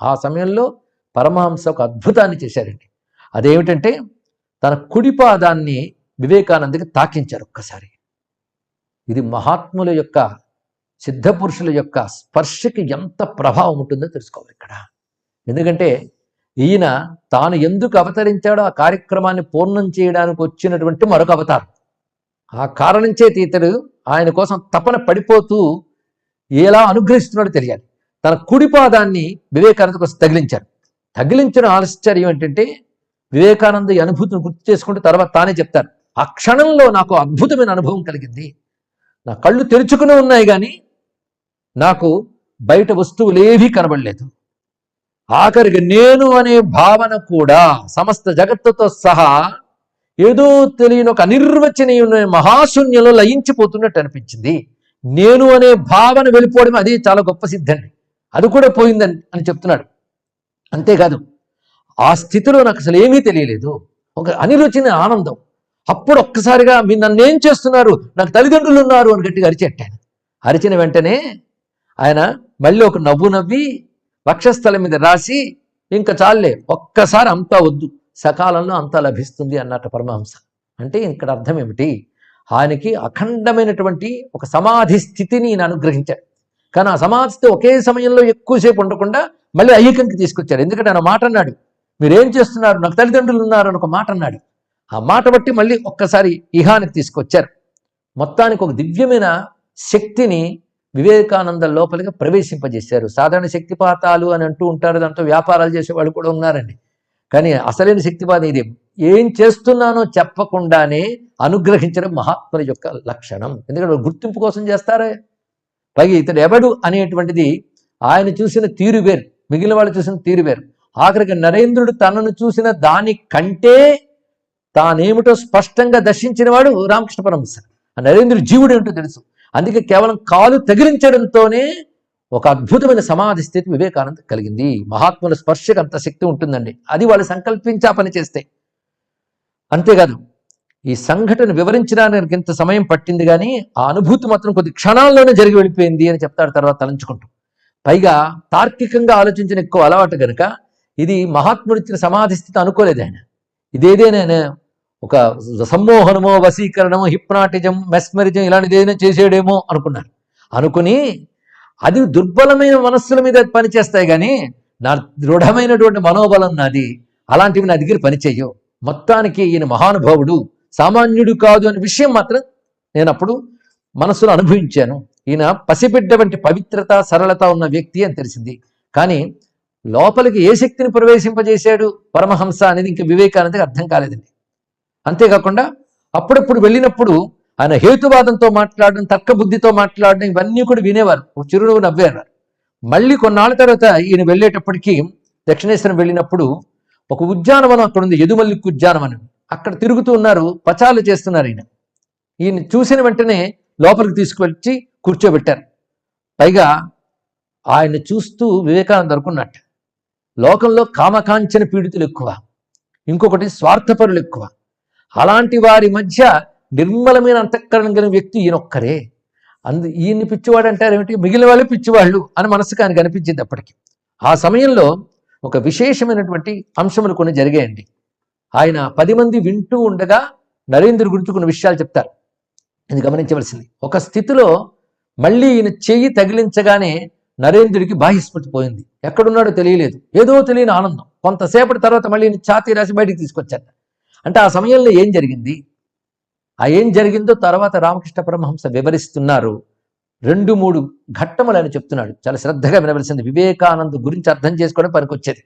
ఆ సమయంలో పరమహంస ఒక అద్భుతాన్ని చేశారండి. అదేమిటంటే తన కుడి పాదాన్ని వివేకానందకి తాకించారు ఒక్కసారి. ఇది మహాత్ముల యొక్క, సిద్ధపురుషుల యొక్క స్పర్శకి ఎంత ప్రభావం ఉంటుందో తెలుసుకోవాలి ఇక్కడ. ఎందుకంటే ఈయన తాను ఎందుకు అవతరించాడో ఆ కార్యక్రమాన్ని పూర్ణం చేయడానికి వచ్చినటువంటి మరొక అవతారం. ఆ కారణం చేతి ఇతడు ఆయన కోసం తపన పడిపోతూ ఎలా అనుగ్రహిస్తున్నాడో తెలియాలి. తన కుడి పాదాన్ని వివేకానంద కోసం తగిలించారు. తగిలించిన ఆశ్చర్యం ఏంటంటే వివేకానంద ఈ అనుభూతిని గుర్తు చేసుకుంటే తర్వాత తానే చెప్తారు, ఆ క్షణంలో నాకు అద్భుతమైన అనుభవం కలిగింది. నా కళ్ళు తెరుచుకుని ఉన్నాయి కానీ నాకు బయట వస్తువులేవీ కనబడలేదు. ఆఖరికి నేను అనే భావన కూడా సమస్త జగత్తుతో సహా ఏదో తెలియని ఒక అనిర్వచనీయమైన మహాశూన్యంలో లయించిపోతున్నట్టు అనిపించింది. నేను అనే భావన వెళ్ళిపోవడం అది చాలా గొప్ప సిద్ధండి. అది కూడా పోయిందని అని చెప్తున్నాడు. అంతేకాదు ఆ స్థితిలో నాకు అసలు ఏమీ తెలియలేదు, ఒక అనిర్వచనీయ ఆనందం. అప్పుడు ఒక్కసారిగా మీరు నన్నేం చేస్తున్నారు, నాకు తల్లిదండ్రులు ఉన్నారు అని గట్టిగా అరిచెట్టాను. అరిచిన వెంటనే ఆయన మళ్ళీ ఒక నవ్వు నవ్వి వక్షస్థలం మీద రాసి, ఇంకా చాలే, ఒక్కసారి అంతా వద్దు, సకాలంలో అంతా లభిస్తుంది అన్నట్టు పరమహంస. అంటే ఇక్కడ అర్థం ఏమిటి, ఆయనకి అఖండమైనటువంటి ఒక సమాధి స్థితిని ఈయన అనుగ్రహించాడు. కానీ ఆ సమాధి స్థితి ఒకే సమయంలో ఎక్కువసేపు ఉండకుండా మళ్ళీ ఐక్యంకి తీసుకొచ్చాడు. ఎందుకంటే ఆయన మాట అన్నాడు, మీరేం చేస్తున్నారు, నాకు తల్లిదండ్రులు ఉన్నారు అని ఒక మాట అన్నాడు. ఆ మాట బట్టి మళ్ళీ ఒక్కసారి ఇహానికి తీసుకొచ్చారు. మొత్తానికి ఒక దివ్యమైన శక్తిని వివేకానంద లోపలిగా ప్రవేశింపజేశారు. సాధారణ శక్తిపాతాలు అని అంటూ ఉంటారు, దాంతో వ్యాపారాలు చేసేవాళ్ళు కూడా ఉన్నారండి. కానీ అసలైన శక్తిపాతం ఇది. ఏం చేస్తున్నానో చెప్పకుండానే అనుగ్రహించడం మహాత్ముల యొక్క లక్షణం. ఎందుకంటే గుర్తింపు కోసం చేస్తారే. పైగా ఇతడు ఎవడు అనేటువంటిది ఆయన చూసిన తీరు వేరు, మిగిలిన వాళ్ళు చూసిన తీరు వేరు. ఆఖరికి నరేంద్రుడు తనను చూసిన దాని కంటే తానేమిటో స్పష్టంగా దర్శించిన వాడు రామకృష్ణ పరమహంస. ఆ నరేంద్రుడు జీవుడు ఏంటో తెలుసు. అందుకే కేవలం కాలు తగిలించడంతోనే ఒక అద్భుతమైన సమాధి స్థితి వివేకానంద కలిగింది. మహాత్ముల స్పర్శకు అంత శక్తి ఉంటుందండి. అది వాళ్ళు సంకల్పించి ఆ పని చేస్తే. అంతేకాదు ఈ సంఘటన వివరించడానికి ఇంత సమయం పట్టింది, కానీ ఆ అనుభూతి మాత్రం కొద్ది క్షణాల్లోనే జరిగి వెళ్ళిపోయింది అని చెప్తాడు తర్వాత తలంచుకుంటూ. పైగా తార్కికంగా ఆలోచించిన ఎక్కువ అలవాటు కనుక ఇది మహాత్ముడిచ్చిన సమాధి స్థితి అనుకోలేదు ఆయన. ఇదేదేనా ఒక సమ్మోహనమో, వశీకరణమో, హిప్నాటిజం, మెస్మరిజం ఇలాంటిది ఏదైనా చేసేయడేమో అనుకున్నారు. అనుకుని అది దుర్బలమైన మనస్సుల మీద పనిచేస్తాయి, కానీ నా దృఢమైనటువంటి మనోబలం నాది, అలాంటివి నా దగ్గర పనిచేయవు. మొత్తానికి ఈయన మహానుభావుడు, సామాన్యుడు కాదు అనే విషయం మాత్రం నేను అప్పుడు మనస్సులో అనుభవించాను. ఈయన పసిబిడ్డ వంటి పవిత్రత, సరళత ఉన్న వ్యక్తి అని తెలిసింది. కానీ లోపలికి ఏ శక్తిని ప్రవేశింపజేశాడు పరమహంస అనేది ఇంకా వివేకానందకి అర్థం కాలేదండి. అంతేకాకుండా అప్పుడప్పుడు వెళ్ళినప్పుడు ఆయన హేతువాదంతో మాట్లాడడం, తర్కబుద్ధితో మాట్లాడడం ఇవన్నీ కూడా వినేవారు, చిరునవ్వు నవ్వేవారు. మళ్ళీ కొన్నాళ్ళ తర్వాత ఈయన వెళ్ళేటప్పటికీ దక్షిణేశ్వరం వెళ్ళినప్పుడు ఒక ఉద్యానవనం అక్కడ ఉంది, యదుమల్లిక్ ఉద్యానవనం. అక్కడ తిరుగుతూ ఉన్నారు, పచాలు చేస్తున్నారు. ఈయన చూసిన వెంటనే లోపలికి తీసుకువచ్చి కూర్చోబెట్టారు. పైగా ఆయన చూస్తూ వివేకానంద అనుకున్నట్టు, లోకంలో కామకాంచన పీడితులు ఎక్కువ, ఇంకొకటి స్వార్థపరులు ఎక్కువ. అలాంటి వారి మధ్య నిర్మలమైన అంతఃకరణ కలిగిన వ్యక్తి ఈయనొక్కరే. ఈయన్ని పిచ్చివాడు అంటారు ఏమిటి, మిగిలిన వాళ్ళు పిచ్చివాళ్ళు అని మనసుకు ఆయనకు అనిపించింది. అప్పటికి ఆ సమయంలో ఒక విశేషమైనటువంటి అంశములు కొన్ని జరిగాయండి. ఆయన 10 మంది వింటూ ఉండగా నరేంద్రుడి గురించి కొన్ని విషయాలు చెప్తారు. ఇది గమనించవలసింది. ఒక స్థితిలో మళ్ళీ ఈయన చెయ్యి తగిలించగానే నరేంద్రుడికి బాహ్యస్మృతి పోయింది, ఎక్కడున్నాడో తెలియలేదు, ఏదో తెలియని ఆనందం. కొంతసేపటి తర్వాత మళ్ళీ ఛాతీ రాసి బయటికి తీసుకొచ్చారు. అంటే ఆ సమయంలో ఏం జరిగింది, ఆ ఏం జరిగిందో తర్వాత రామకృష్ణ పరమహంస వివరిస్తున్నారు. 2-3 ఘట్టములు అని చెప్తున్నాడు. చాలా శ్రద్ధగా వినవలసింది. వివేకానంద గురించి అర్థం చేసుకోవడం పనికొచ్చేది.